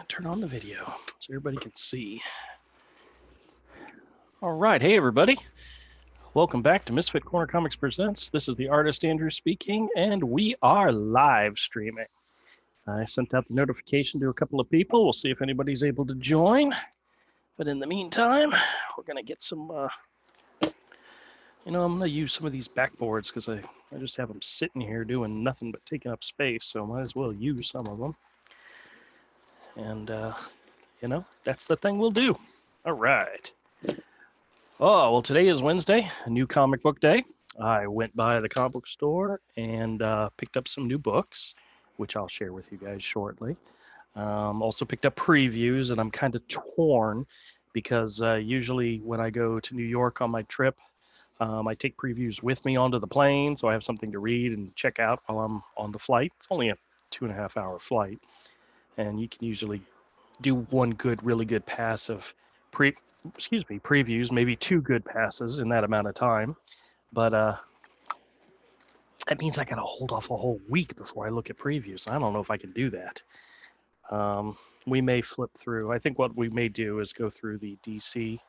Turn on the video so everybody can see. All right. Hey, everybody. Welcome back to Misfit Corner Comics Presents. This is the artist Andrew speaking, and we are live streaming. I sent out the notification to a couple of people. We'll see if anybody's able to join. But in the meantime, we're going to get some, I'm going to use some of these backboards because I just have them sitting here doing nothing but taking up space. So I might as well use some of them. And, that's the thing we'll do. All right. Oh, well, today is Wednesday, a new comic book day. I went by the comic book store and picked up some new books, which I'll share with you guys shortly. Also picked up previews, and I'm kind of torn because usually when I go to New York on my trip, I take previews with me onto the plane, so I have something to read and check out while I'm on the flight. It's only a 2.5-hour flight, and you can usually do one really good pass of previews, maybe 2 good passes in that amount of time. But that means I got to hold off a whole week before I look at previews. I don't know if I can do that. We may flip through. I think what we may do is go through the DC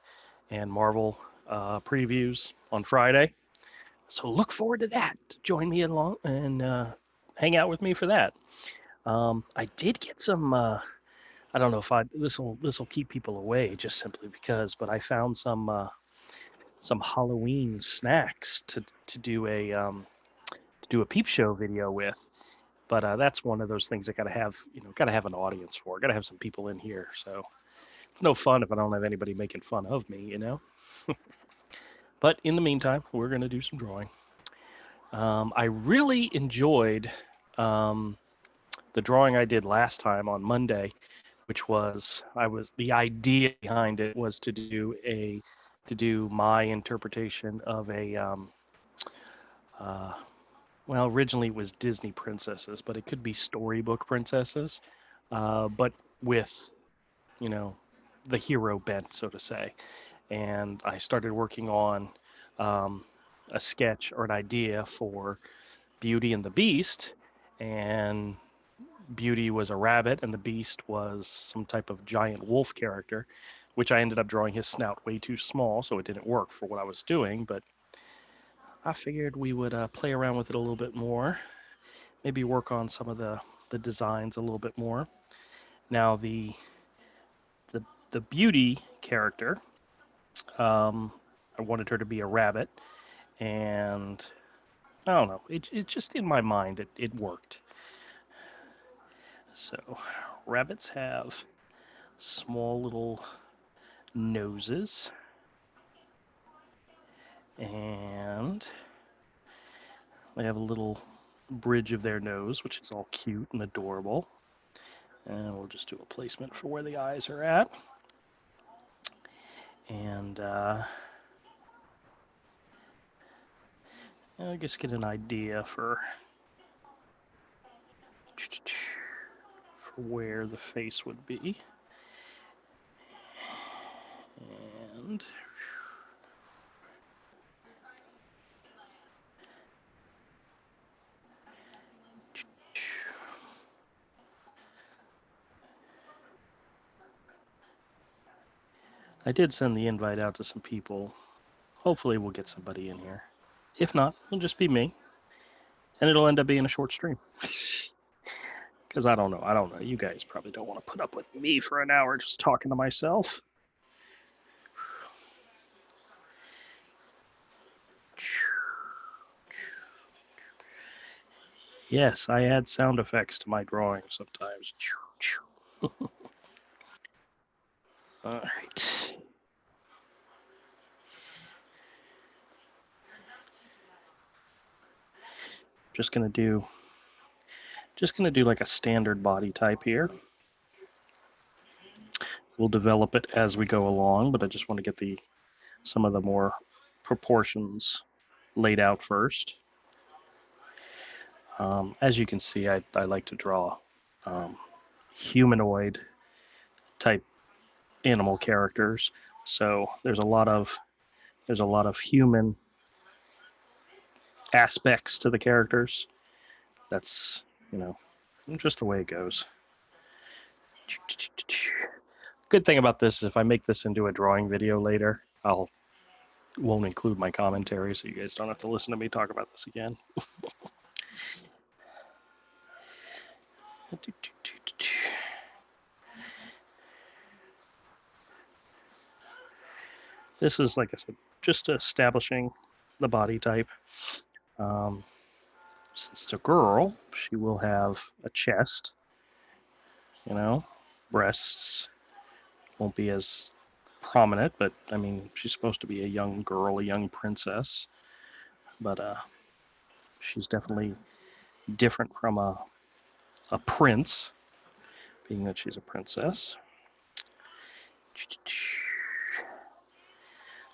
and Marvel previews on Friday. So look forward to that. Join me along and hang out with me for that. I did get some. I don't know if this will keep people away just simply because, but I found some Halloween snacks to do a peep show video with. But that's one of those things I gotta have an audience for. Gotta have some people in here. So it's no fun if I don't have anybody making fun of me, But in the meantime, we're gonna do some drawing. I really enjoyed the drawing I did last time on Monday, which was the idea behind it was to do my interpretation of a originally it was Disney princesses, but it could be storybook princesses, but with the hero bent, so to say. And I started working on a sketch or an idea for Beauty and the Beast, and Beauty was a rabbit and the Beast was some type of giant wolf character, which I ended up drawing his snout way too small, so it didn't work for what I was doing. But I figured we would play around with it a little bit more, maybe work on some of the designs a little bit more. Now the Beauty character, I wanted her to be a rabbit, and I don't know, it just in my mind it worked. So rabbits have small little noses, and they have a little bridge of their nose, which is all cute and adorable. And we'll just do a placement for where the eyes are at. And I guess get an idea for where the face would be. And I did send the invite out to some people. Hopefully we'll get somebody in here. If not, it'll just be me. And it'll end up being a short stream. Because I don't know. You guys probably don't want to put up with me for an hour just talking to myself. Yes, I add sound effects to my drawings sometimes. All right. Just gonna do like a standard body type here. We'll develop it as we go along, but I just want to get some of the more proportions laid out first. As you can see, I like to draw humanoid type animal characters. So there's a lot of human aspects to the characters. That's just the way it goes. Good thing about this is if I make this into a drawing video later, won't include my commentary, so you guys don't have to listen to me talk about this again. This is, like I said, just establishing the body type. Since it's a girl, she will have a chest, you know, breasts won't be as prominent, but I mean, she's supposed to be a young girl, a young princess, but she's definitely different from a prince, being that she's a princess.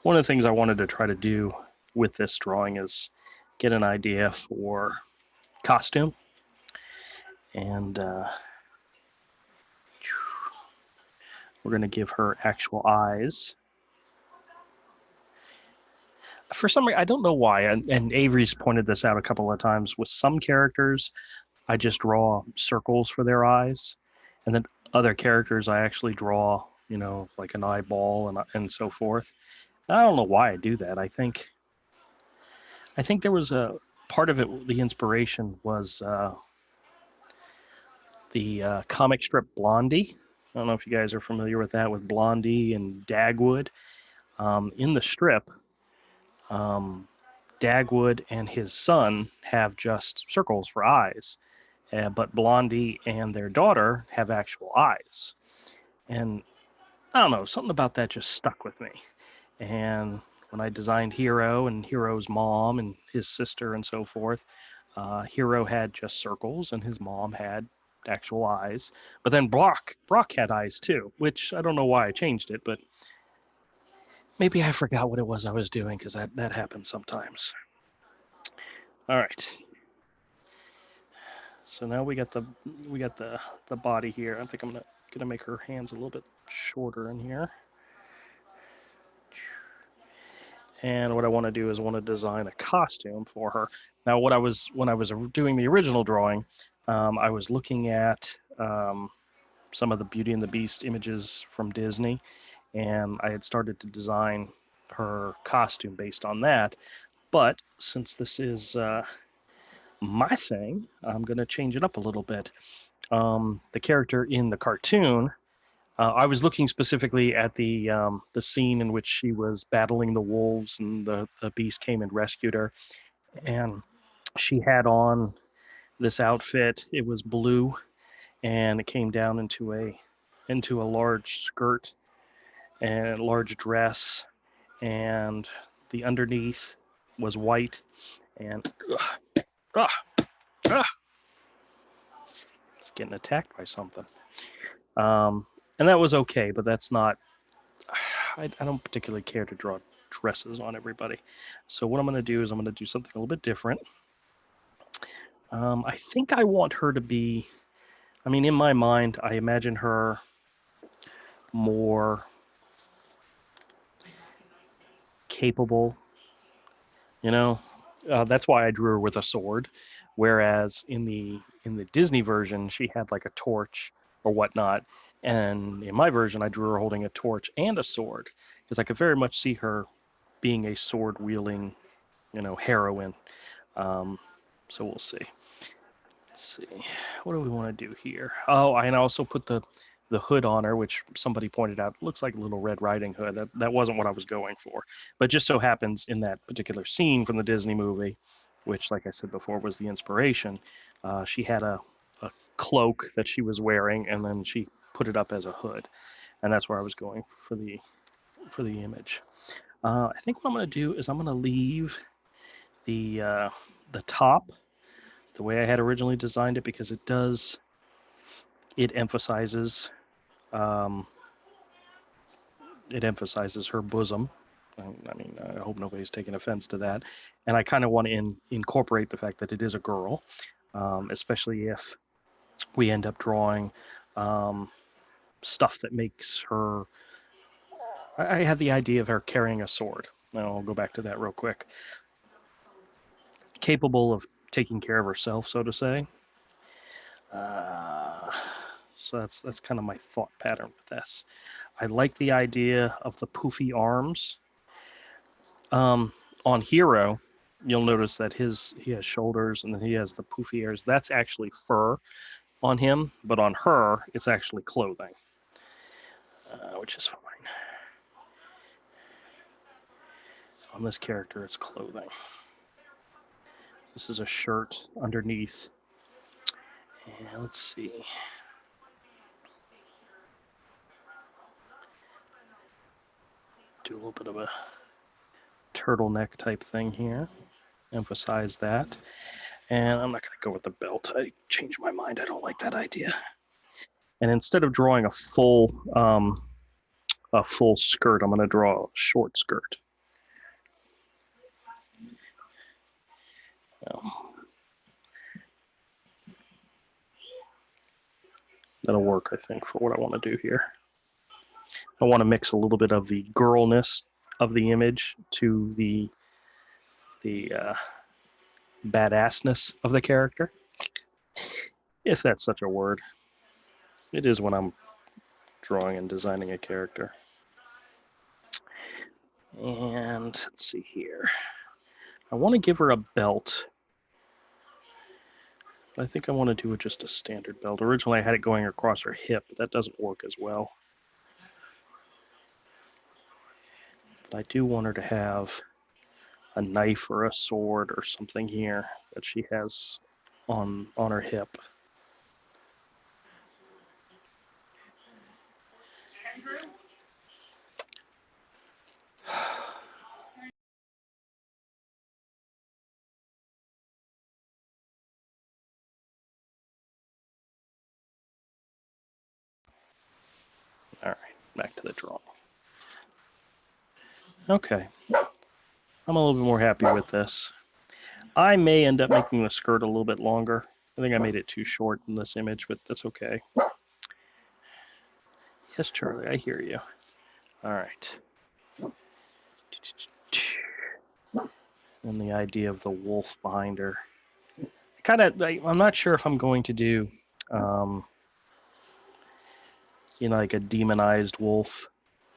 One of the things I wanted to try to do with this drawing is get an idea for costume, and we're going to give her actual eyes. For some reason, I don't know why, and Avery's pointed this out a couple of times, with some characters, I just draw circles for their eyes, and then other characters I actually draw, you know, like an eyeball and so forth. And I don't know why I do that. I think there was a part of it. The inspiration was the comic strip Blondie. I don't know if you guys are familiar with that, with Blondie and Dagwood. In the strip, Dagwood and his son have just circles for eyes, but Blondie and their daughter have actual eyes. And I don't know, something about that just stuck with me. And when I designed Hero and Hero's mom and his sister and so forth, Hero had just circles and his mom had actual eyes. But then Brock had eyes too, which I don't know why I changed it, but maybe I forgot what it was I was doing, because that happens sometimes. All right. So now we got the body here. I think I'm gonna make her hands a little bit shorter in here. And what I want to do is I want to design a costume for her. Now, when I was doing the original drawing, I was looking at some of the Beauty and the Beast images from Disney, and I had started to design her costume based on that. But since this is my thing, I'm going to change it up a little bit. The character in the cartoon, I was looking specifically at the scene in which she was battling the wolves and the beast came and rescued her, and she had on this outfit. It was blue, and it came down into a large skirt and a large dress, and the underneath was white, and it's getting attacked by something. And that was okay, but that's not. I don't particularly care to draw dresses on everybody. So what I'm going to do is I'm going to do something a little bit different. I think I want her to be, I mean, in my mind, I imagine her more capable, you know. That's why I drew her with a sword, whereas in the Disney version, she had like a torch or whatnot. And in my version, I drew her holding a torch and a sword, because I could very much see her being a sword wielding, you know, heroine. So we'll see. Let's see. What do we want to do here? Oh, and I also put the hood on her, which somebody pointed out looks like a little Red Riding Hood. That wasn't what I was going for, but just so happens in that particular scene from the Disney movie, which, like I said before, was the inspiration. She had a cloak that she was wearing, and then she put it up as a hood, and that's where I was going for the image. I think what I'm going to do is I'm going to leave the top the way I had originally designed it, because it emphasizes her bosom. I mean, I hope nobody's taking offense to that. And I kind of want to incorporate the fact that it is a girl, especially if we end up drawing stuff that makes her. I had the idea of her carrying a sword. Now I'll go back to that real quick. Capable of taking care of herself, so to say. So that's kind of my thought pattern with this. I like the idea of the poofy arms. On Hero, you'll notice that he has shoulders and then he has the poofy ears. That's actually fur on him, but on her, it's actually clothing, which is fine. On this character, it's clothing. This is a shirt underneath. And let's see. Do a little bit of a turtleneck type thing here. Emphasize that. And I'm not going to go with the belt. I changed my mind. I don't like that idea. And instead of drawing a full skirt, I'm going to draw a short skirt. That'll work, I think, for what I want to do here. I want to mix a little bit of the girlness of the image to the badassness of the character, if that's such a word. It is when I'm drawing and designing a character. And let's see here. I want to give her a belt. I think I want to do it just a standard belt. Originally, I had it going across her hip, but that doesn't work as well. But I do want her to have a knife or a sword or something here that she has on her hip. All right, back to the drawing. Okay, I'm a little bit more happy with this. I may end up making the skirt a little bit longer. I think I made it too short in this image, but that's okay. Yes, Charlie, I hear you. All right. And the idea of the wolf behind her. I'm not sure if I'm going to do, like a demonized wolf,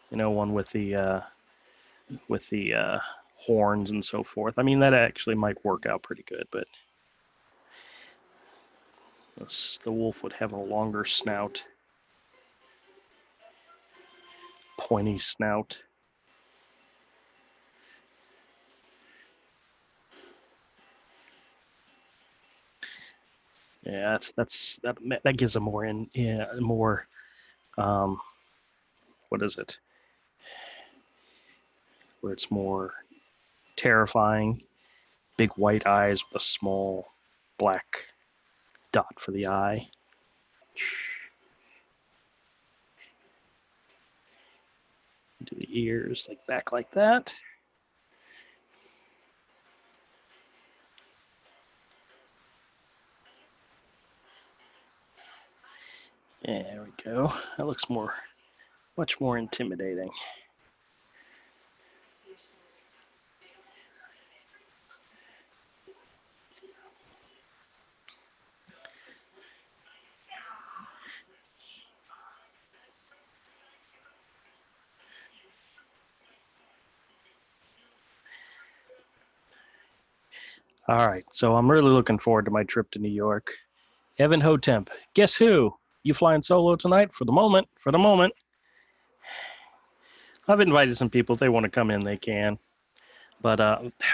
one with the horns and so forth. I mean, that actually might work out pretty good, but the wolf would have a longer snout, pointy snout. Yeah, that gives a more what is it? Where it's more terrifying. Big white eyes with a small black dot for the eye. Do the ears like back like that. Yeah, there we go. That looks much more intimidating. All right, so I'm really looking forward to my trip to New York. Evan Hotemp, guess who? You flying solo tonight? For the moment. I've invited some people. If they want to come in, they can. But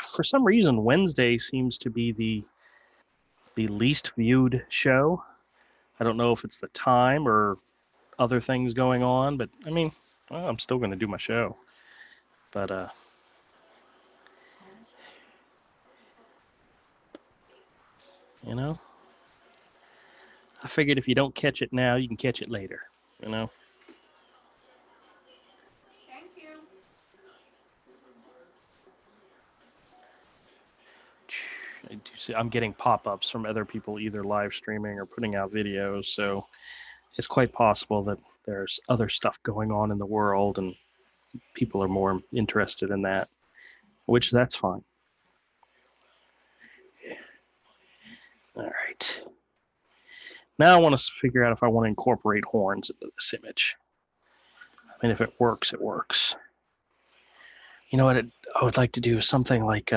for some reason, Wednesday seems to be the least viewed show. I don't know if it's the time or other things going on, but I mean, well, I'm still going to do my show. But I figured if you don't catch it now, you can catch it later. Thank you. I'm getting pop-ups from other people either live streaming or putting out videos, so it's quite possible that there's other stuff going on in the world and people are more interested in that, which that's fine. All right. Now I want to figure out if I want to incorporate horns into this image. I mean, if it works, it works. You know what? I would like to do something like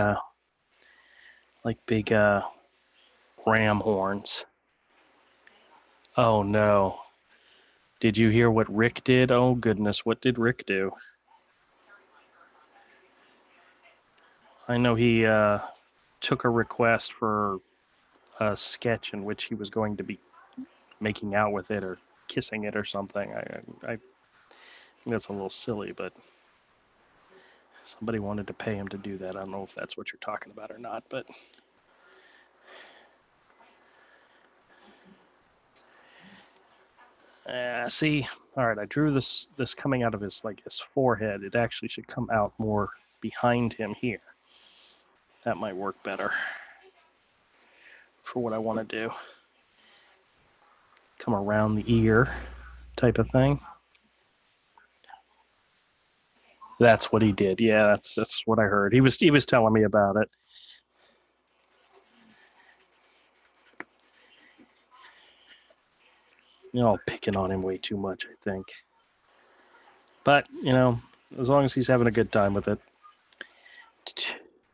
big ram horns. Oh no! Did you hear what Rick did? Oh goodness, what did Rick do? I know he took a request for a sketch in which he was going to be making out with it or kissing it or something. I think that's a little silly, but somebody wanted to pay him to do that. I don't know if that's what you're talking about or not, but see, all right, I drew this coming out of his forehead. It actually should come out more behind him here. That might work better for what I want to do. Come around the ear type of thing. That's what he did. Yeah, that's what I heard. He was telling me about it. You know, picking on him way too much, I think. But, you know, as long as he's having a good time with it.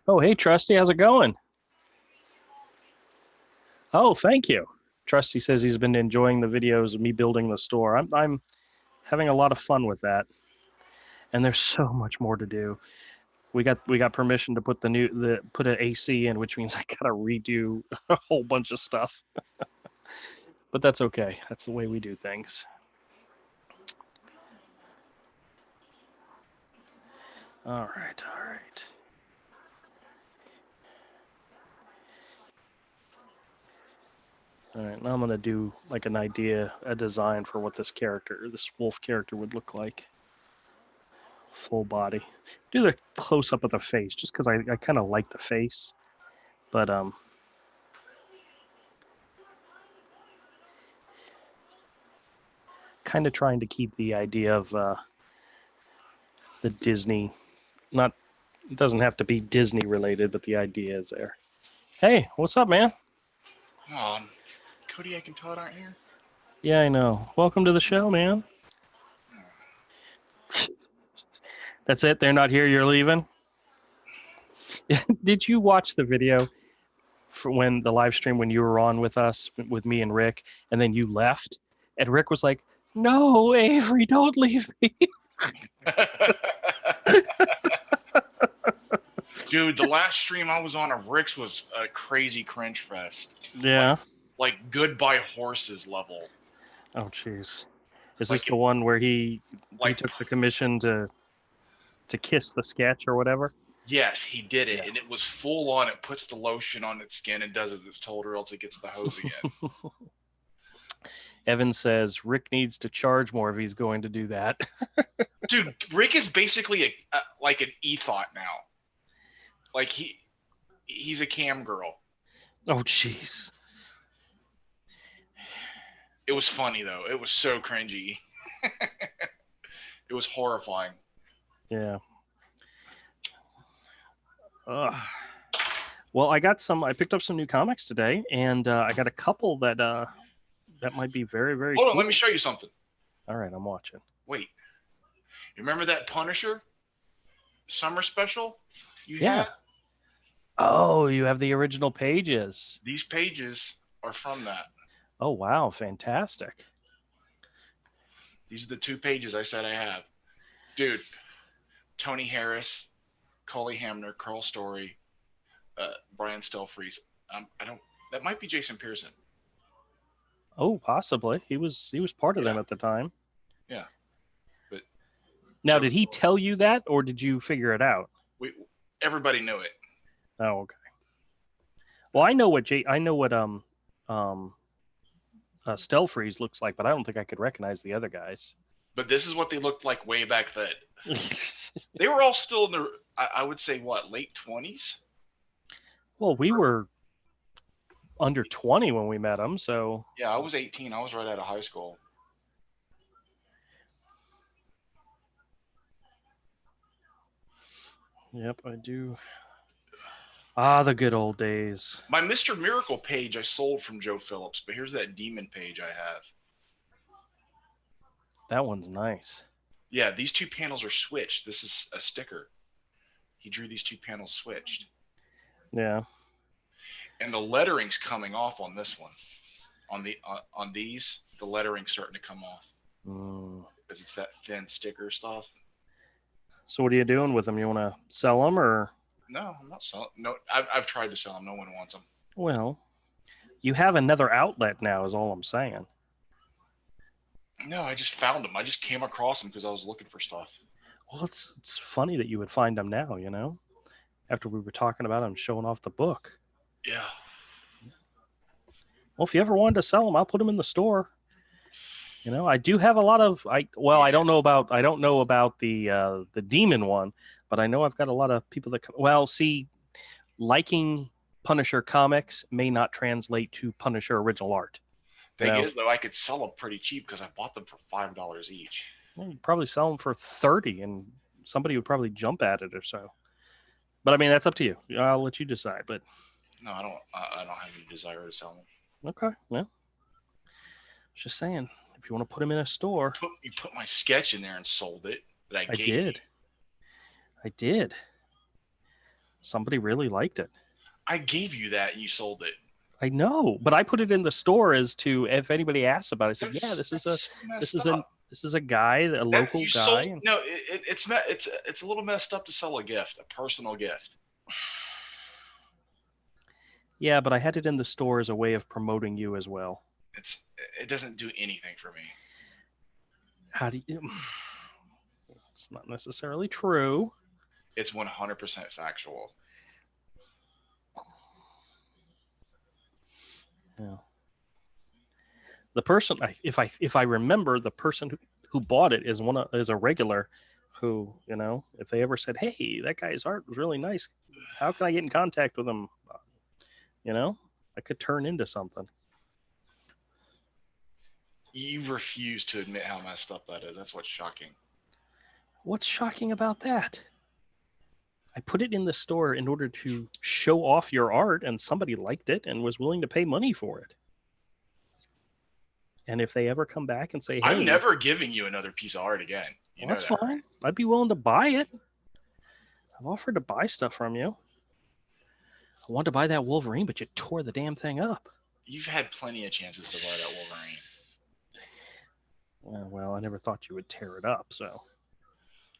Oh, hey, Trusty, how's it going? Oh, thank you. Trusty says he's been enjoying the videos of me building the store. I'm having a lot of fun with that. And there's so much more to do. We got permission to put put an AC in, which means I gotta redo a whole bunch of stuff. But that's okay. That's the way we do things. All right. All right, now I'm gonna do like a design for what this wolf character would look like. Full body. Do the close up of the face, just because I kind of like the face, but kind of trying to keep the idea of the Disney. Not, it doesn't have to be Disney related, but the idea is there. Hey, what's up, man? Kodiak and Todd aren't here? Yeah, I know. Welcome to the show, man. That's it? They're not here, you're leaving? Did you watch the video for when the live stream when you were on with us, with me and Rick, and then you left? And Rick was like, no, Avery, don't leave me. Dude, the last stream I was on of Rick's was a crazy cringe fest. Yeah. Like Goodbye Horses level. Oh, jeez. Is this Like, the one where he like, took the commission to kiss the sketch or whatever? yes, he did it, Yeah. and it was full on. It puts the lotion on its skin and does as it's told, or else it gets the hose again. Evan says Rick needs to charge more if he's going to do that. Dude, Rick is basically like an e-thought now. Like he's a cam girl. Oh, jeez. It was funny though. It was so cringy. It was horrifying. Yeah. Ugh. Well, I picked up some new comics today, and I got a couple that might be very, very Hold cool. on, let me show you something. All right, I'm watching. Wait. You remember that Punisher summer special you Yeah. had? Oh, you have the original pages. These pages are from that. Oh, wow. Fantastic. These are the 2 pages I said I have. Dude, Tony Harris, Coley Hamner, Carl Story, Brian Stelfreeze. That might be Jason Pearson. Oh, possibly. He was part of them at the time. Yeah. But now, did he tell you that, or did you figure it out? Everybody knew it. Oh, okay. Well, I know what Stelfreeze looks like, but I don't think I could recognize the other guys. But this is what they looked like way back then. They were all still in their, I would say, late 20s? Well, we were under 20 when we met them, so... Yeah, I was 18. I was right out of high school. Yep, I do. Ah, the good old days. My Mr. Miracle page I sold from Joe Phillips, but here's that demon page I have. That one's nice. Yeah, these two panels are switched. This is a sticker. He drew these two panels switched. Yeah. And the lettering's coming off on this one. On these, the lettering's starting to come off. Because it's that thin sticker stuff. So what are you doing with them? You want to sell them or? No, I'm not selling. No, I've tried to sell them. No one wants them. Well, you have another outlet now is all I'm saying. No, I just found them. I just came across them because I was looking for stuff. Well, it's funny that you would find them now, you know, after we were talking about them showing off the book. Yeah. Well, if you ever wanted to sell them, I'll put them in the store. You know, I do have a lot of I don't know about the demon one, but I know I've got a lot of people that come. Well, see, liking Punisher comics may not translate to Punisher original art. Thing is, though, I could sell them pretty cheap because I bought them for $5 each. Well, you'd probably sell them for $30, and somebody would probably jump at it or so. But I mean, that's up to you. I'll let you decide. But no, I don't have any desire to sell them. Okay, well, just saying, if you want to put them in a store, you put my sketch in there and sold it. That I did. I did. Somebody really liked it. I gave you that, and you sold it. I know, but I put it in the store as to if anybody asks about it. I said, "Yeah, this is a guy, a local guy." No, it's a little messed up to sell a gift, a personal gift. Yeah, but I had it in the store as a way of promoting you as well. It doesn't do anything for me. How do you? It's not necessarily true. It's 100% factual. Yeah. The person, if I remember, the person who bought it is a regular. Who, you know, if they ever said, "Hey, that guy's art was really nice. How can I get in contact with him?" You know, I could turn into something. You refuse to admit how messed up that is. That's what's shocking. What's shocking about that? I put it in the store in order to show off your art, and somebody liked it and was willing to pay money for it. And if they ever come back and say, "Hey, I'm never giving you another piece of art again," well, that's fine. Right? I'd be willing to buy it. I've offered to buy stuff from you. I wanted to buy that Wolverine, but you tore the damn thing up. You've had plenty of chances to buy that Wolverine. Well, I never thought you would tear it up, so.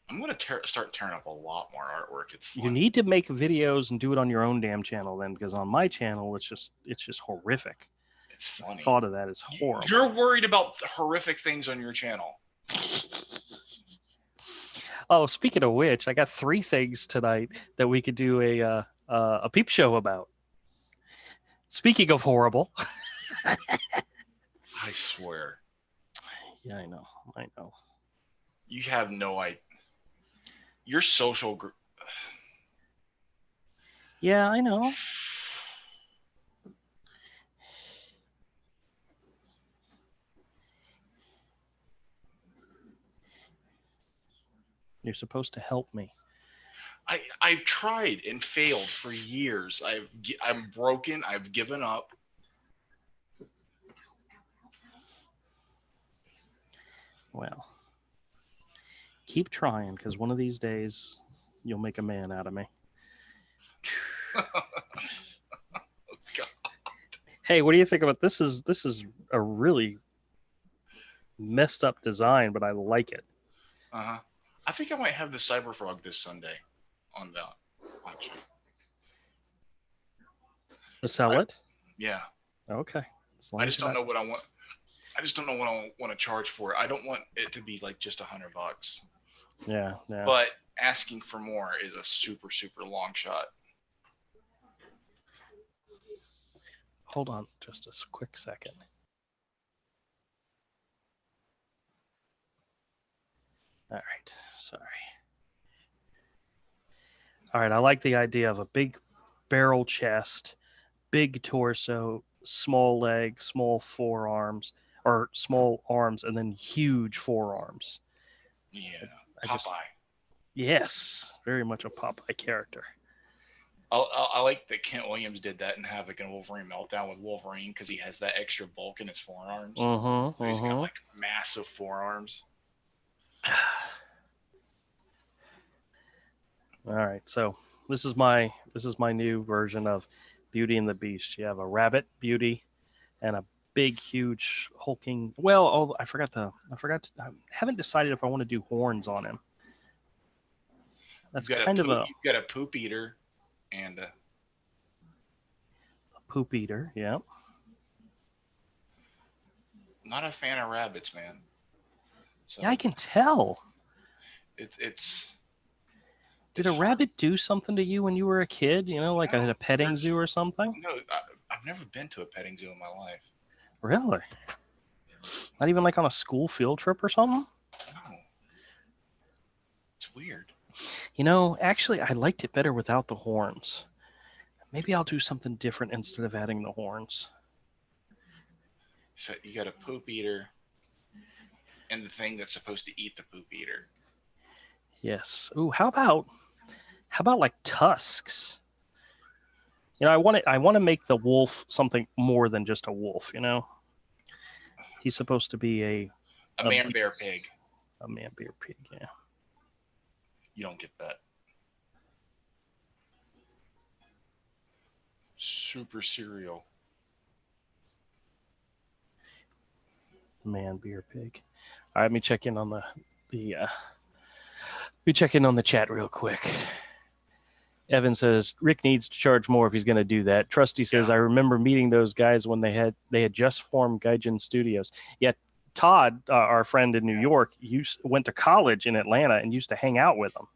I'm going to start tearing up a lot more artwork. It's fun. You need to make videos and do it on your own damn channel then, because on my channel, it's just horrific. It's funny. The thought of that is horrible. You're worried about horrific things on your channel. Oh, speaking of which, I got 3 things tonight that we could do a peep show about. Speaking of horrible. I swear. Yeah, I know. You have no idea. Your social group. Yeah, I know. You're supposed to help me. I've tried and failed for years. I'm broken. I've given up. Well, keep trying, because one of these days you'll make a man out of me. Oh, God. Hey, what do you think about this? This is a really messed up design, but I like it. Uh-huh. I think I might have the Cyberfrog this Sunday on the auction. To sell it? Yeah. Okay. I just don't know what I want. I just don't know what I want to charge for it. I don't want it to be like just $100. Yeah. But asking for more is a super, super long shot. Hold on just a quick second. All right. Sorry. All right. I like the idea of a big barrel chest, big torso, small legs, small forearms, or small arms, and then huge forearms. Yeah. Popeye. Yes. Very much a Popeye character. I like that Kent Williams did that in Havoc and Wolverine Meltdown with Wolverine because he has that extra bulk in his forearms. Mm-hmm. So he's got Mm-hmm. like massive forearms. All right, so this is my new version of Beauty and the Beast. You have a rabbit Beauty and a big, huge, hulking. Well, oh, I haven't decided if I want to do horns on him. That's kind of a You've got a poop eater and poop eater. Yeah. not a fan of rabbits, man. So Yeah, I can tell. it's Did a rabbit do something to you when you were a kid? You know, like at a petting zoo or something? No, I've never been to a petting zoo in my life. Really? Not even like on a school field trip or something? No. It's weird. You know, actually, I liked it better without the horns. Maybe I'll do something different instead of adding the horns. So you got a poop eater and the thing that's supposed to eat the poop eater. Yes. Ooh, how about like tusks? You know, I want to make the wolf something more than just a wolf, you know? He's supposed to be a man bear pig. A man bear pig, yeah. You don't get that. Super cereal. Man bear pig. All right, let me check in on we check in on the chat real quick. Evan says Rick needs to charge more if he's going to do that. Trusty says, I remember meeting those guys when they had just formed Gaijin Studios. Yet Todd, our friend in New York, went to college in Atlanta and used to hang out with them.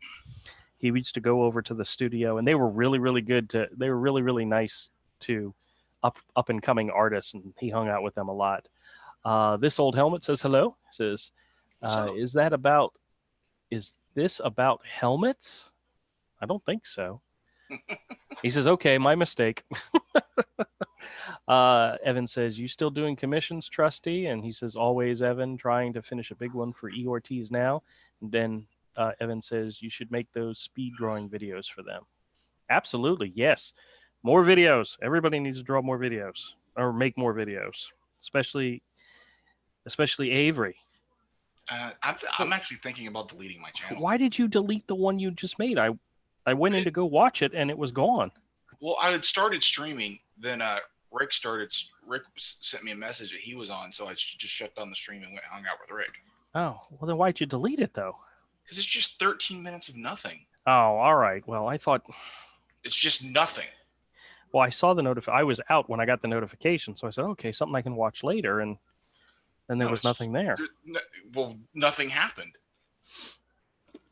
He used to go over to the studio, and they were really, really good. They were really, really nice to up and coming artists, and he hung out with them a lot. This old helmet says hello. Says, is this about helmets? I don't think so. He says, okay, my mistake. Evan says, you still doing commissions, Trusty? And he says, always, Evan, trying to finish a big one for E. Ortiz now. And then Evan says, you should make those speed drawing videos for them. Absolutely, yes. More videos. Everybody needs to draw more videos or make more videos, especially Avery. I'm actually thinking about deleting my channel. Why did you delete the one you just made? I went in to go watch it, and it was gone. Well, I had started streaming. Then Rick sent me a message that he was on, so I just shut down the stream and hung out with Rick. Oh, well, then why'd you delete it, though? Because it's just 13 minutes of nothing. Oh, all right. Well, I thought... It's just nothing. Well, I saw the I was out when I got the notification, so I said, okay, something I can watch later, and then there was nothing there. Nothing happened.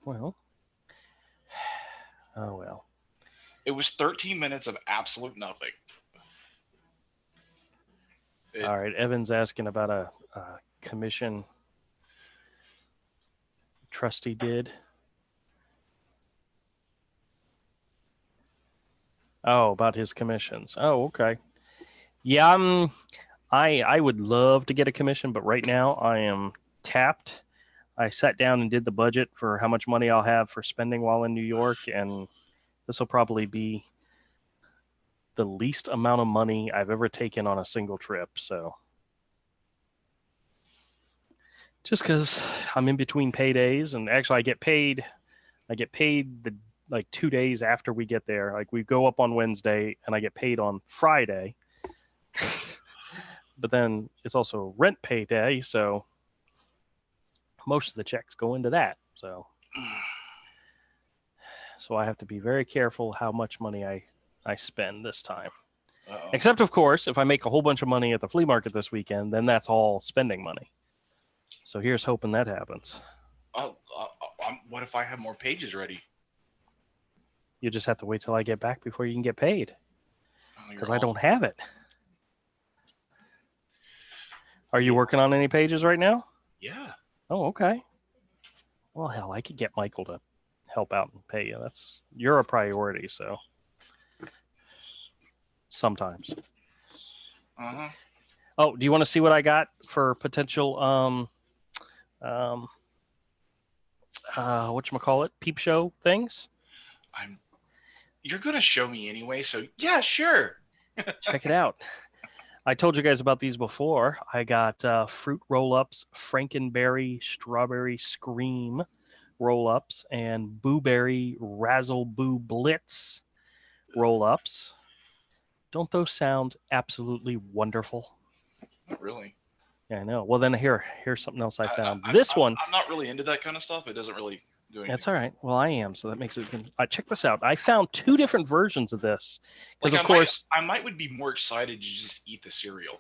Well... Oh, well. It was 13 minutes of absolute nothing. All right. Evan's asking about a commission Trusty did. Oh, about his commissions. Oh, okay. Yeah, I would love to get a commission, but right now I am tapped. I sat down and did the budget for how much money I'll have for spending while in New York, and this will probably be the least amount of money I've ever taken on a single trip. So just because I'm in between paydays, and actually I get paid the 2 days after we get there. Like we go up on Wednesday and I get paid on Friday, but then it's also rent pay day. So most of the checks go into that. So I have to be very careful how much money I spend this time. Uh-oh. Except, of course, if I make a whole bunch of money at the flea market this weekend, then that's all spending money. So here's hoping that happens. What if I have more pages ready? You just have to wait till I get back before you can get paid. Because I don't have it. Are you working on any pages right now? Yeah. Oh, okay. Well, hell, I could get Michael to help out and pay you. You're a priority, so sometimes. Uh-huh. Oh, do you want to see what I got for potential whatchamacallit, peep show things? You're going to show me anyway, so yeah, sure. Check it out. I told you guys about these before. I got fruit roll-ups, Frankenberry Strawberry Scream roll-ups, and Booberry Razzle Boo Blitz roll-ups. Don't those sound absolutely wonderful? Not really. Yeah, I know. Well, then here's something else I found. I'm not really into that kind of stuff. It doesn't really do anything. That's all right. Well, I am, so that makes it. Check this out. I found 2 different versions of this because, Like, of course, I would be more excited to just eat the cereal.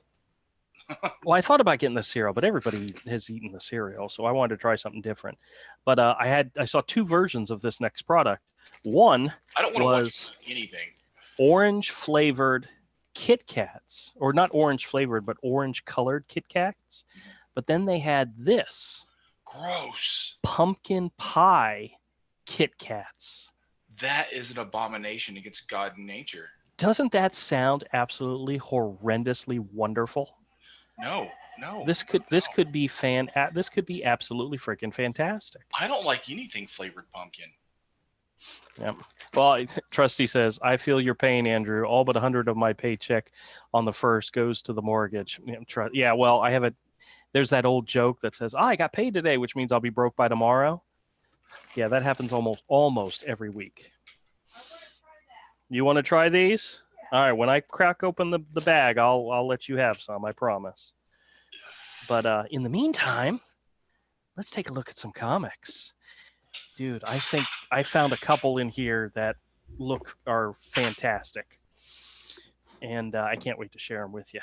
well, I thought about getting the cereal, but everybody has eaten the cereal, so I wanted to try something different. But I saw 2 versions of this next product. One I don't want to watch anything. Orange flavored Kit Kats, or not orange flavored, but orange colored Kit Kats. But then they had this gross pumpkin pie Kit Kats. That is an abomination against God and nature. Doesn't that sound absolutely horrendously wonderful? No. This could be this could be absolutely freaking fantastic. I don't like anything flavored pumpkin. Yeah. Well, Trusty says, I feel your pain, Andrew. All but 100 of my paycheck on the first goes to the mortgage. Yeah, well, I have a. There's that old joke that says, I got paid today, which means I'll be broke by tomorrow. Yeah, that happens almost every week. You want to try these? All right, when I crack open the bag, I'll let you have some, I promise. But in the meantime, let's take a look at some comics. Dude, I think I found a couple in here that are fantastic. And I can't wait to share them with you.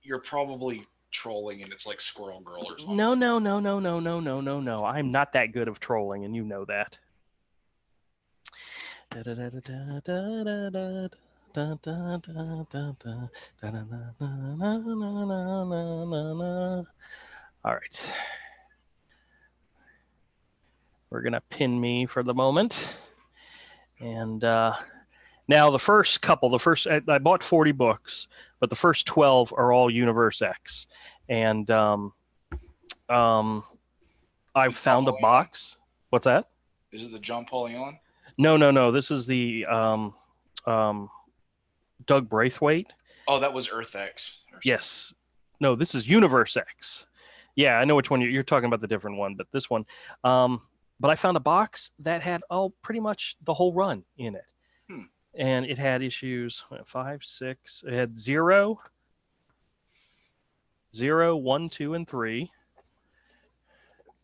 You're probably trolling and it's like Squirrel Girl or something. No. I'm not that good of trolling, and you know that. All right. We're going to pin me for the moment. And now the first couple, I bought 40 books, but the first 12 are all Universe X. And I found a box. What's that? Is it the John Paul Leon? No. This is the Doug Braithwaite. Oh, that was Earth X. Yes. No, this is Universe X. Yeah, I know which one you're talking about, the different one, but this one. But I found a box that had pretty much the whole run in it. And it had issues 5, 6. It had 0, 1, 2, and 3.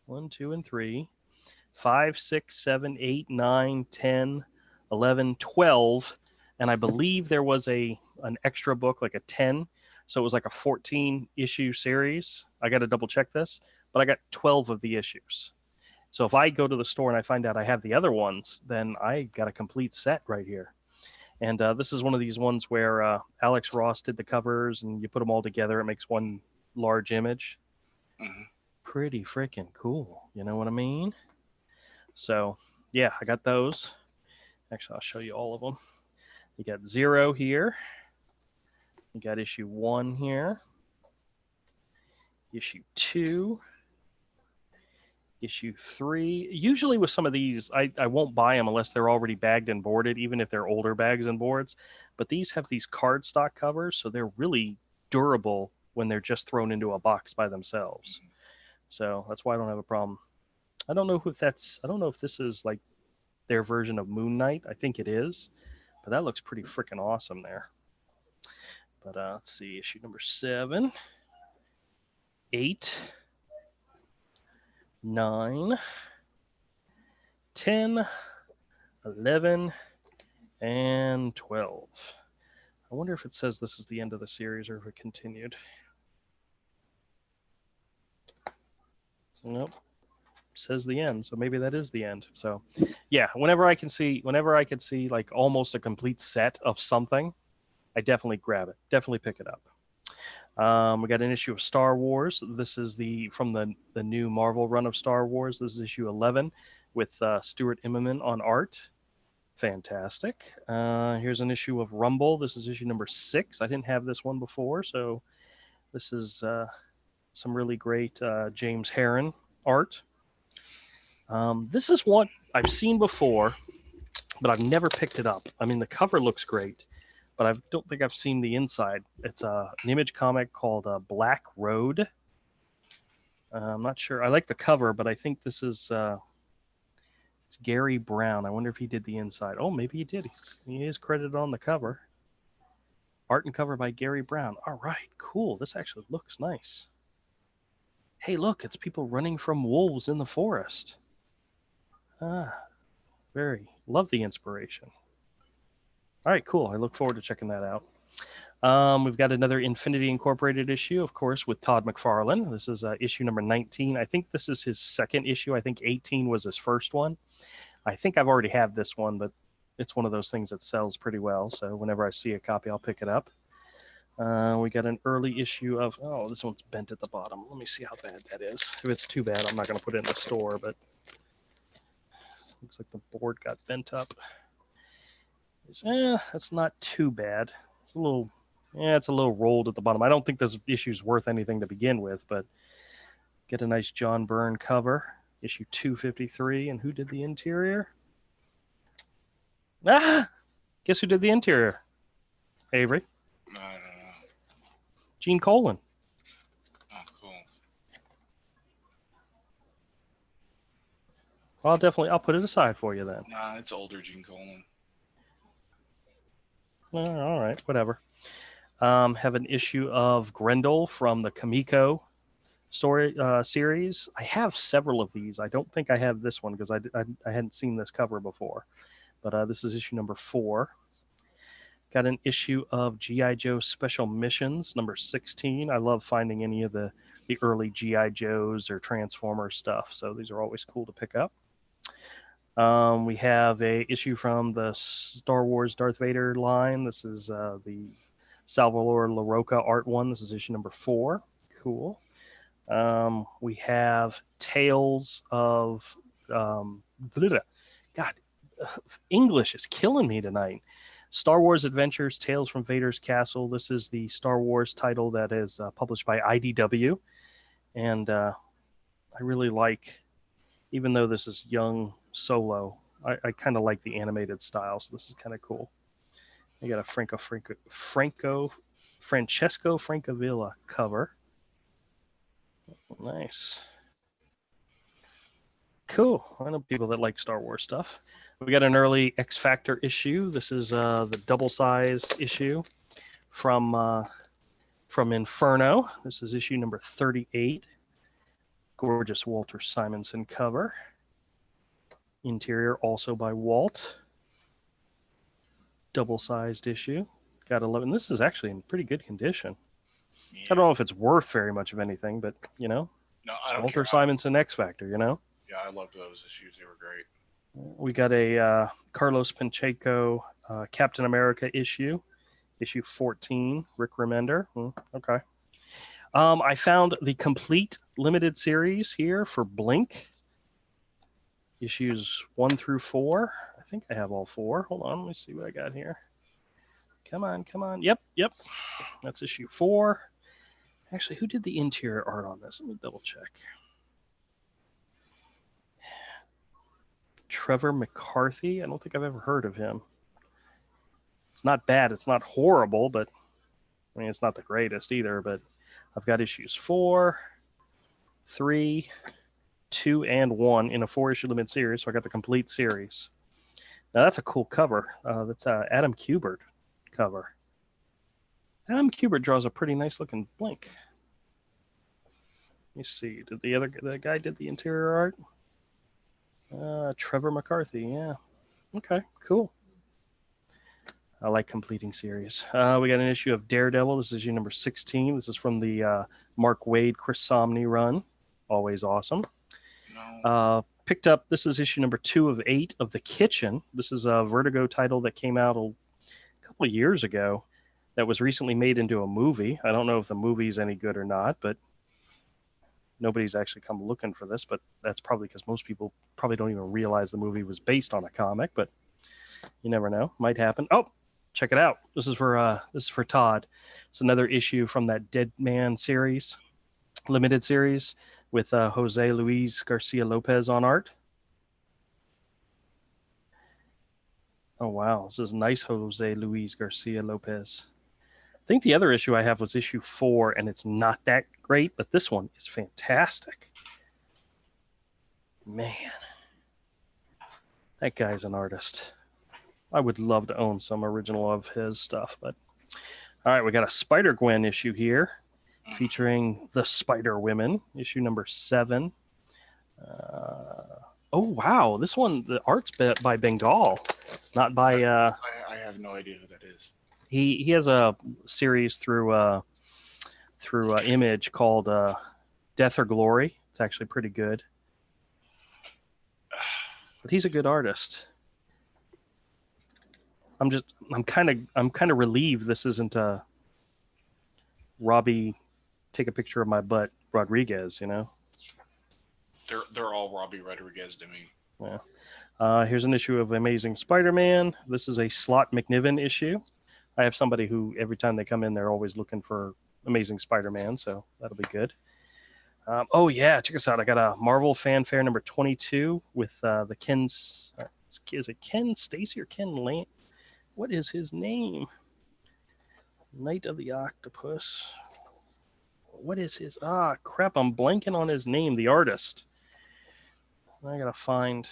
1, 2, and 3. 5, 6, 7, 8, 9, 10, 11, 12. And I believe there was an extra book, like a 10. So it was like a 14 issue series. I got to double check this, but I got 12 of the issues. So if I go to the store and I find out I have the other ones, then I got a complete set right here. And this is one of these ones where Alex Ross did the covers and you put them all together. It makes one large image. Mm-hmm. Pretty freaking cool. You know what I mean? So, yeah, I got those. Actually, I'll show you all of them. You got 0 here. You got issue 1 here. Issue 2. Issue 3. Usually with some of these, I won't buy them unless they're already bagged and boarded, even if they're older bags and boards. But these have these cardstock covers, so they're really durable when they're just thrown into a box by themselves. So that's why I don't have a problem. I don't know if this is like their version of Moon Knight. I think it is, but that looks pretty freaking awesome there. But let's see, issue number 7, 8, 9, 10, 11, and 12. I wonder if it says this is the end of the series or if it continued. Nope. Says the end, so maybe that is the end. So yeah, whenever I can see like almost a complete set of something, I definitely grab it, definitely pick it up. We got an issue of Star Wars. This is from the new Marvel run of Star Wars. This is issue 11 with Stuart Immonen on art. Fantastic. Here's an issue of Rumble. This is issue number 6. I didn't have this one before, so this is some really great James Herron art. This is what I've seen before, but I've never picked it up. I mean, the cover looks great, but I don't think I've seen the inside. It's an Image comic called Black Road. I'm not sure. I like the cover, but I think this is it's Gary Brown. I wonder if he did the inside. Oh, maybe he did. He is credited on the cover. Art and cover by Gary Brown. All right, cool. This actually looks nice. Hey, look, it's people running from wolves in the forest. Love the inspiration. All right, cool. I look forward to checking that out. We've got another Infinity Incorporated issue, of course, with Todd McFarlane. This is issue number 19. I think this is his second issue. I think 18 was his first one. I think I've already had this one, but it's one of those things that sells pretty well. So whenever I see a copy, I'll pick it up. We got an early issue of, oh, this one's bent at the bottom. Let me see how bad that is. If it's too bad, I'm not going to put it in the store, but looks like the board got bent up. That's not too bad. It's a little rolled at the bottom. I don't think this issue's worth anything to begin with, but get a nice John Byrne cover, issue 253. And who did the interior? Guess who did the interior? Avery. I don't know. Gene Colan. Oh, cool. I'll put it aside for you then. Nah, it's older Gene Colan. All right, whatever. Have an issue of Grendel from the Kamiko story series. I have several of these. I don't think I have this one because I hadn't seen this cover before. But this is issue number 4. Got an issue of G.I. Joe Special Missions, number 16. I love finding any of the early G.I. Joes or Transformers stuff. So these are always cool to pick up. We have a issue from the Star Wars Darth Vader line. This is the Salvador LaRocca art one. This is issue number 4. Cool. We have Tales of... God, English is killing me tonight. Star Wars Adventures, Tales from Vader's Castle. This is the Star Wars title that is published by IDW. And I really like, even though this is young Solo, I kind of like the animated style. So this is kind of cool. I got a Francesco Francavilla cover. Nice. Cool. I know people that like Star Wars stuff. We got an early X Factor issue. This is the double-sized issue from Inferno. This is issue number 38. Gorgeous Walter Simonson cover. Interior also by Walt. Double-sized issue. Got 11. This is actually in pretty good condition. Yeah. I don't know if it's worth very much of anything, but, you know. No, I don't Walter Simonson X Factor, you know. Yeah, I loved those issues. They were great. We got a Carlos Pacheco Captain America issue 14, Rick Remender. Okay. I found the complete limited series here for Blink, issues 1 through 4. I think I have all 4. Hold on, let me see what I got here. Come on. Yep. That's issue 4. Actually, who did the interior art on this? Let me double check. Trevor McCarthy. I don't think I've ever heard of him. It's not bad. It's not horrible, but I mean, it's not the greatest either. But I've got issues 4, 3, 2, and 1 in a 4-issue limited series. So I got the complete series. Now that's a cool cover. That's Adam Kubert cover. Adam Kubert draws a pretty nice looking Blink. Let me see. Did the guy did the interior art? Trevor McCarthy, yeah. Okay, cool. I like completing series. We got an issue of Daredevil. This is issue number 16. This is from the Mark Waid, Chris Somney run. Always awesome. No. Picked up, this is issue number 2 of 8 of The Kitchen. This is a Vertigo title that came out a couple of years ago that was recently made into a movie. I don't know if the movie's any good or not, but nobody's actually come looking for this, but that's probably because most people probably don't even realize the movie was based on a comic, but you never know. Might happen. Oh, check it out. This is for Todd. It's another issue from that Dead Man series, limited series, with Jose Luis Garcia Lopez on art. Oh, wow. This is nice, Jose Luis Garcia Lopez. I think the other issue I have was issue 4, and it's not that great, but this one is fantastic. Man, that guy's an artist. I would love to own some original of his stuff, but all right, we got a Spider-Gwen issue here featuring the Spider Women, issue number 7. Oh, wow. This one, the art's by Bengal, not by. I have no idea who that is. He has a series through Image called Death or Glory. It's actually pretty good, but he's a good artist. I'm kind of relieved this isn't Robbie take a picture of my butt Rodriguez, you know. They're all Robbie Rodriguez to me. Yeah. Here's an issue of Amazing Spider-Man. This is a Slot McNiven issue. I have somebody who every time they come in, they're always looking for Amazing Spider-Man, so that'll be good. Oh yeah, check us out. I got a Marvel Fanfare number 22 with the Ken's. Is it Ken Stacy or Ken Lane? What is his name? Knight of the Octopus. What is his? Crap! I'm blanking on his name. The artist. I gotta find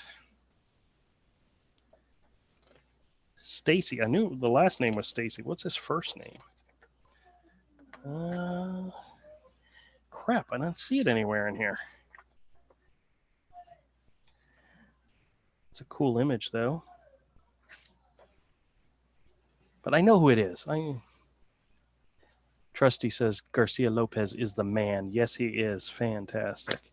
Stacy. I knew the last name was Stacy. What's his first name? Crap! I don't see it anywhere in here. It's a cool image, though. But I know who it is. Trusty says Garcia Lopez is the man. Yes, he is. Fantastic.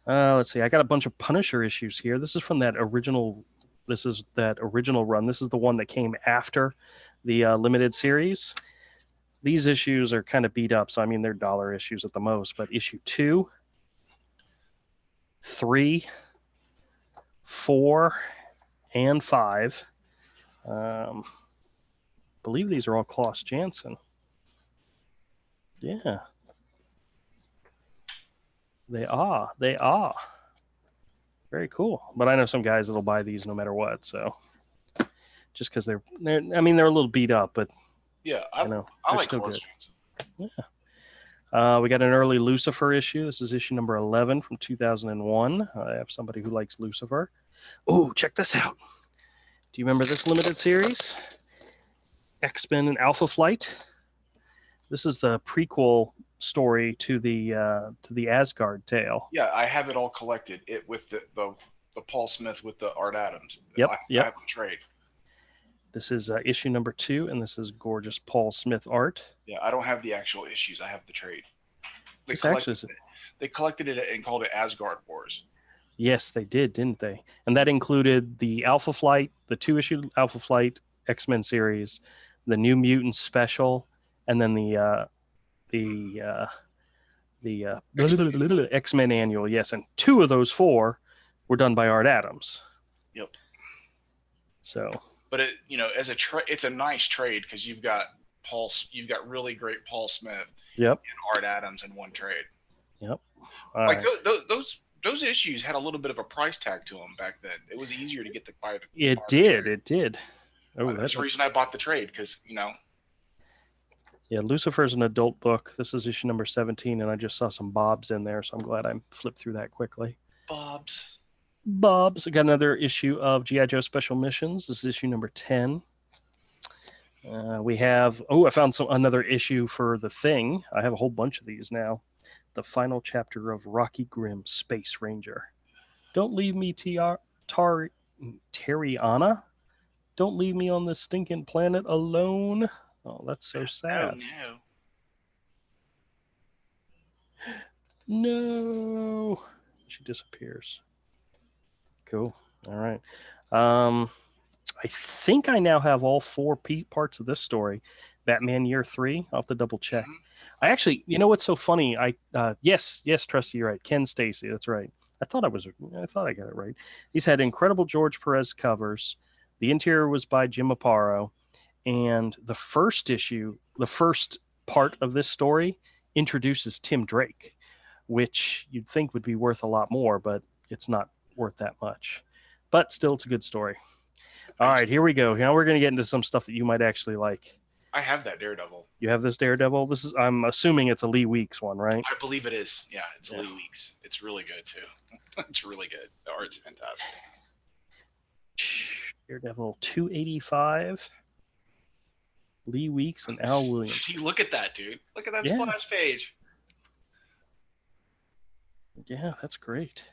Let's see. I got a bunch of Punisher issues here. This is from that original. This is that original run. This is the one that came after the limited series. These issues are kind of beat up, so I mean they're dollar issues at the most. But issue 2, 3, 4, and 5. I believe these are all Klaus Janson. Yeah. They are. Very cool. But I know some guys that'll buy these no matter what. So just because they're a little beat up, but yeah, I like still good. Yeah. We got an early Lucifer issue. This is issue number 11 from 2001. I have somebody who likes Lucifer. Oh, check this out. Do you remember this limited series? X-Men and Alpha Flight. This is the prequel story to the Asgard tale. Yeah, I have it all collected. It with the Paul Smith with the Art Adams. Yep. I have the trade. This is issue number 2, and this is gorgeous Paul Smith art. Yeah, I don't have the actual issues. I have the trade. They collected it and called it Asgard Wars. Yes, they did, didn't they? And that included the Alpha Flight, the 2-issue Alpha Flight X-Men series, the New Mutants special, and then the X-Men annual. Yes, and 2 of those 4 were done by Art Adams. Yep. So, but as a it's a nice trade because you've got really great Paul Smith. Yep. And Art Adams in one trade. Yep. Those issues had a little bit of a price tag to them back then. It was easier to get the It did. Oh, that's the reason I bought the trade because Yeah, Lucifer's an adult book. This is issue number 17, and I just saw some Bobs in there, so I'm glad I flipped through that quickly. Bobs. I got another issue of G.I. Joe Special Missions. This is issue number 10. We have, I found another issue for The Thing. I have a whole bunch of these now. The final chapter of Rocky Grimm, Space Ranger. Don't leave me, Terriana. Don't leave me on this stinking planet alone. Oh, that's so sad. Oh, no. She disappears. Cool. All right. I think I now have all 4 parts of this story. Batman Year 3. I'll have to double check. Mm-hmm. I actually, what's so funny? Yes, Trusty, you're right. Ken Stacy. That's right. I thought I got it right. He's had incredible George Perez covers. The interior was by Jim Aparo. And the first part of this story introduces Tim Drake, which you'd think would be worth a lot more, but it's not worth that much. But still, it's a good story. All right, here we go. Now we're going to get into some stuff that you might actually like. I have that Daredevil. You have this Daredevil. This is, I'm assuming it's a Lee Weeks one, right? I believe it is. Yeah, it's Lee Weeks. It's really good too. It's really good. The art's fantastic. Daredevil 285. Lee Weeks and Al Williams. See, look at that, dude. Look at that splash page. Yeah, that's great.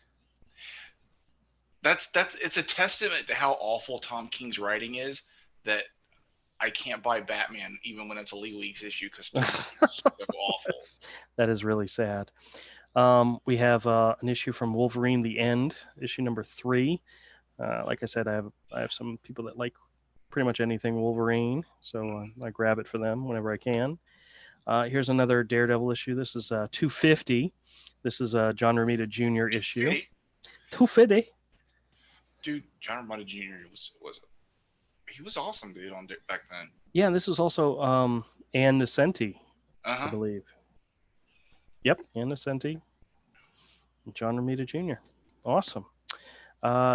That's it's a testament to how awful Tom King's writing is that I can't buy Batman even when it's a Lee Weeks issue because it's so awful. That is really sad. We have an issue from Wolverine: The End, issue number 3. Like I said, I have some people that like pretty much anything Wolverine, so I grab it for them whenever I can. Here's another Daredevil issue. This is 250. This is a John Romita Jr. issue. 250. Dude, John Romita Jr. was awesome, dude, back then. Yeah, this is also Ann Nesenti, I believe. Yep, Ann Nesenti. John Romita Jr. Awesome.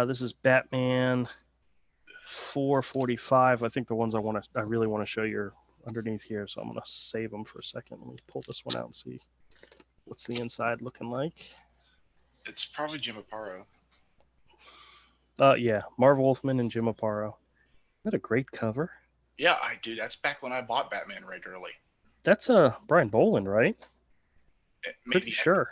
This is Batman 445. I think the ones I really want to show you are underneath here, so I'm going to save them for a second. Let me pull this one out and see what's the inside looking like. It's probably Jim Aparo. Yeah, Marv Wolfman and Jim Aparo. What a great cover. Yeah, that's back when I bought Batman right early. That's Brian Boland, right? Pretty sure.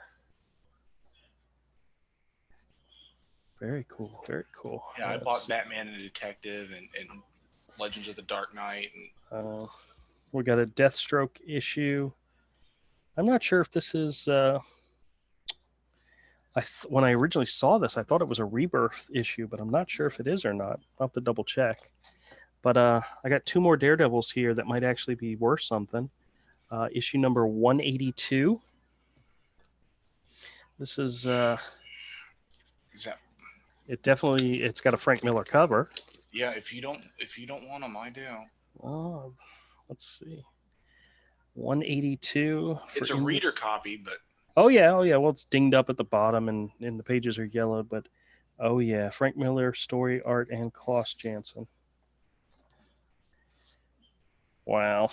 Very cool. Very cool. Yeah, I bought Batman and Detective and Legends of the Dark Knight. And we got a Deathstroke issue. I'm not sure if this is. When I originally saw this, I thought it was a Rebirth issue, but I'm not sure if it is or not. I'll have to double check. But I got 2 more Daredevils here that might actually be worth something. Issue number 182. This is. It's got a Frank Miller cover. Yeah, if you don't want them, I do. Oh, let's see. 182. It's a reader copy, but. Oh yeah. Well, it's dinged up at the bottom and the pages are yellow, but oh yeah, Frank Miller, story, art, and Klaus Janson. Wow.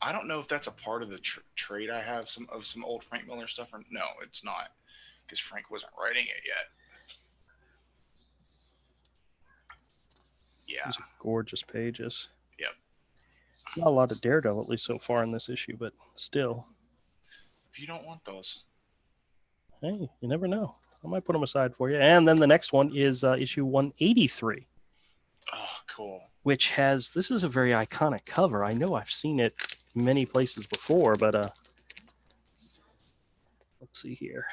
I don't know if that's a part of the trade I have some old Frank Miller stuff. Or no, it's not, because Frank wasn't writing it yet. Yeah. These are gorgeous pages. Yep. Not a lot of Daredevil, at least so far in this issue, but still. If you don't want those. Hey, you never know. I might put them aside for you. And then the next one is issue 183. Oh, cool. Which has, this is a very iconic cover. I know I've seen it many places before, but let's see here.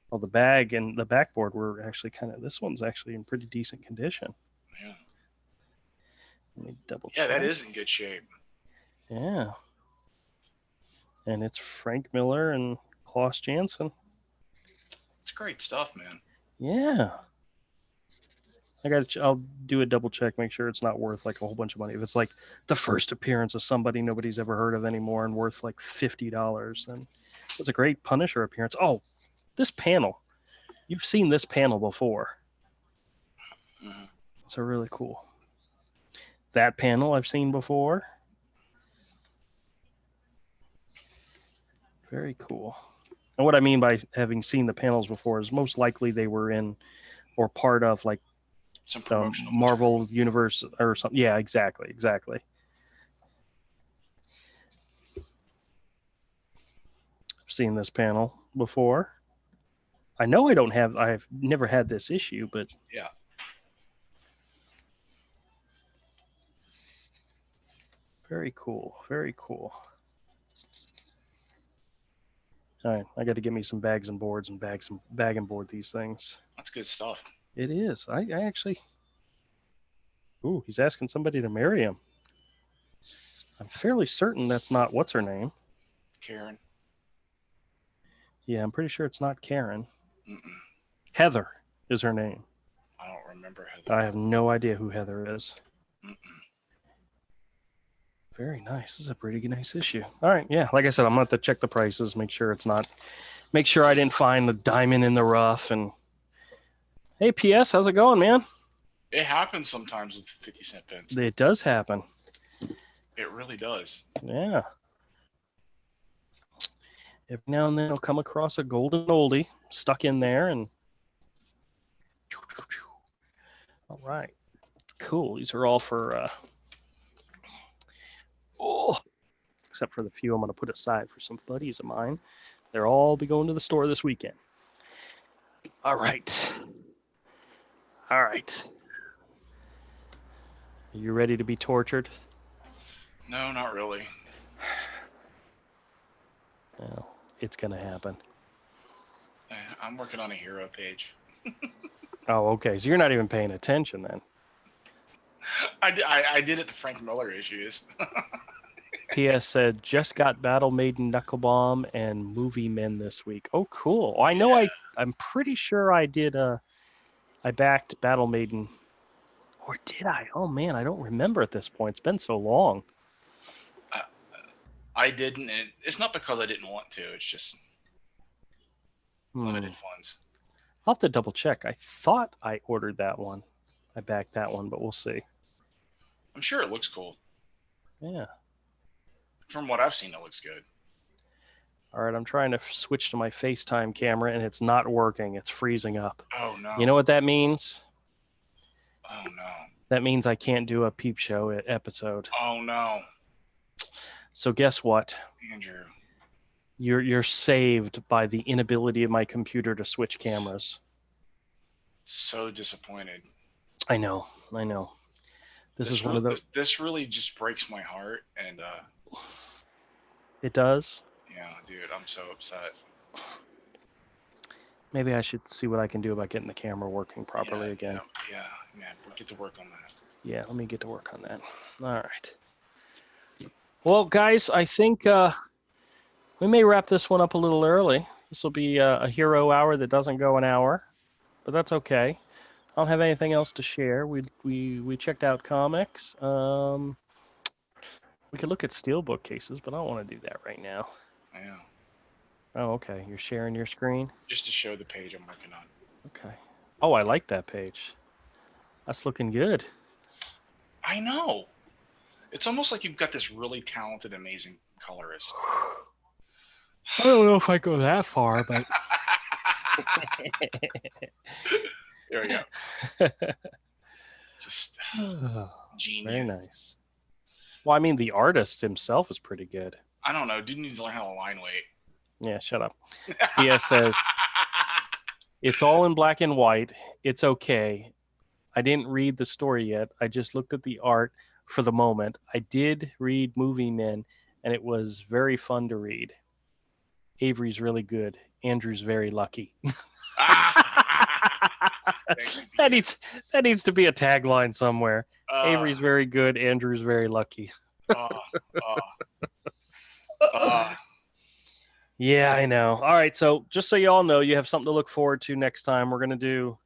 Well, the bag and the backboard were actually this one's actually in pretty decent condition. Yeah. Let me double check. Yeah, that is in good shape. Yeah. And it's Frank Miller and Klaus Janson. It's great stuff, man. Yeah. I'll do a double check, make sure it's not worth like a whole bunch of money. If it's like the first appearance of somebody nobody's ever heard of anymore and worth like $50, then it's a great Punisher appearance. Oh, this panel. You've seen this panel before. Mm-hmm. It's a really cool. That panel I've seen before. Very cool. And what I mean by having seen the panels before is most likely they were in or part of like some promotional Marvel Universe or something. Yeah, exactly. I've seen this panel before. I know I've never had this issue, but yeah. Very cool. Very cool. All right, I got to get me some bags and boards and bag and board these things. That's good stuff. It is. I actually. Ooh, he's asking somebody to marry him. I'm fairly certain that's not what's her name. Karen. Yeah, I'm pretty sure it's not Karen. Mm-mm. Heather is her name. I don't remember Heather. I have no idea who Heather is. Mm-mm. Very nice. This is a pretty nice issue. All right, yeah. Like I said, I'm gonna have to check the prices, make sure I didn't find the diamond in the rough, and Hey, PS, how's it going, man? It happens sometimes with 50-cent pens. It does happen. It really does. Yeah. Every now and then I'll come across a golden oldie stuck in there, and all right, cool. These are all for except for the few I'm going to put aside for some buddies of mine. They'll all be going to the store this weekend. All right. All right. Are you ready to be tortured? No, not really. Well, it's going to happen. I'm working on a hero page. Oh, okay. So you're not even paying attention then. I did it the Frank Miller issues. PS said, just got Battle Maiden Knuckle Bomb and Movie Men this week. Oh, cool. I know I'm pretty sure I did, I backed Battle Maiden. Or did I? Oh, man, I don't remember at this point. It's been so long. I didn't. It's not because I didn't want to. It's just limited funds. I'll have to double check. I thought I ordered that one. I backed that one, but we'll see. I'm sure it looks cool. Yeah. From what I've seen, it looks good. All right, I'm trying to switch to my FaceTime camera, and it's not working. It's freezing up. Oh, no. You know what that means? Oh, no. That means I can't do a peep show episode. Oh, no. So guess what? Andrew. You're saved by the inability of my computer to switch cameras. So disappointed. I know. This is one of those. This really just breaks my heart, and It does? yeah, dude, I'm so upset. Maybe I should see what I can do about getting the camera working properly again. Yeah, man, we'll get to work on that. Yeah, let me get to work on that. All right. Well, guys, I think we may wrap this one up a little early. This will be a hero hour that doesn't go an hour, but that's okay. I don't have anything else to share. We checked out comics. We could look at steelbook cases, but I don't want to do that right now. Yeah. Oh, okay. You're sharing your screen? Just to show the page I'm working on. Okay. Oh, I like that page. That's looking good. I know. It's almost like you've got this really talented, amazing colorist. I don't know if I go that far, but there we go. Just genius. Very nice. Well, I mean, the artist himself is pretty good. I don't know. Dude needs to learn how to line weight. Yeah, shut up. PS says, it's all in black and white. It's okay. I didn't read the story yet. I just looked at the art for the moment. I did read Movie Men, and it was very fun to read. Avery's really good. Andrew's very lucky. That needs to be a tagline somewhere. Avery's very good. Andrew's very lucky. Yeah, I know. All right, so just so you all know, you have something to look forward to next time. We're gonna do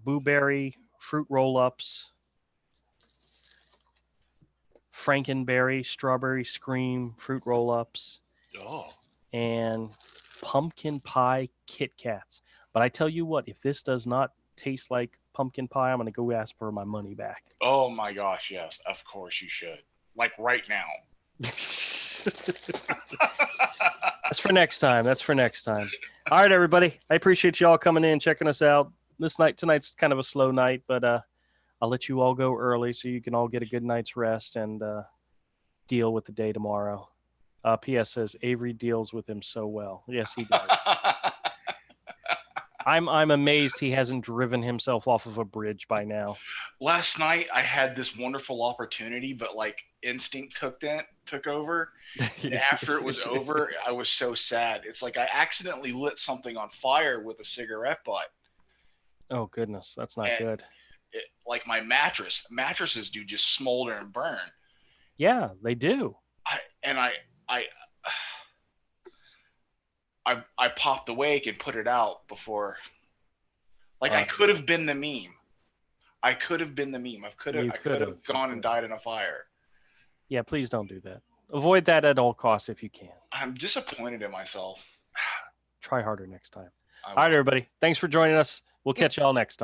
blueberry fruit roll-ups, Frankenberry strawberry scream fruit roll-ups, and pumpkin pie Kit Kats. But I tell you what, if this does not taste like pumpkin pie, I'm gonna go ask for my money back. Oh my gosh, yes, of course you should. Like right now. That's for next time. All right, everybody. I appreciate you all coming in, checking us out. Tonight's kind of a slow night, but I'll let you all go early so you can all get a good night's rest and deal with the day tomorrow. PS says Avery deals with him so well. Yes, he does. I'm amazed he hasn't driven himself off of a bridge by now. Last night I had this wonderful opportunity, but like instinct took over. And after it was over, I was so sad. It's like I accidentally lit something on fire with a cigarette butt. Oh goodness, that's not good. Like my mattresses do just smolder and burn. Yeah, they do. I popped awake and put it out before. Like I could have been the meme. I could have gone and died in a fire. Yeah, please don't do that. Avoid that at all costs if you can. I'm disappointed in myself. Try harder next time. All right, everybody. Thanks for joining us. We'll catch y'all next time.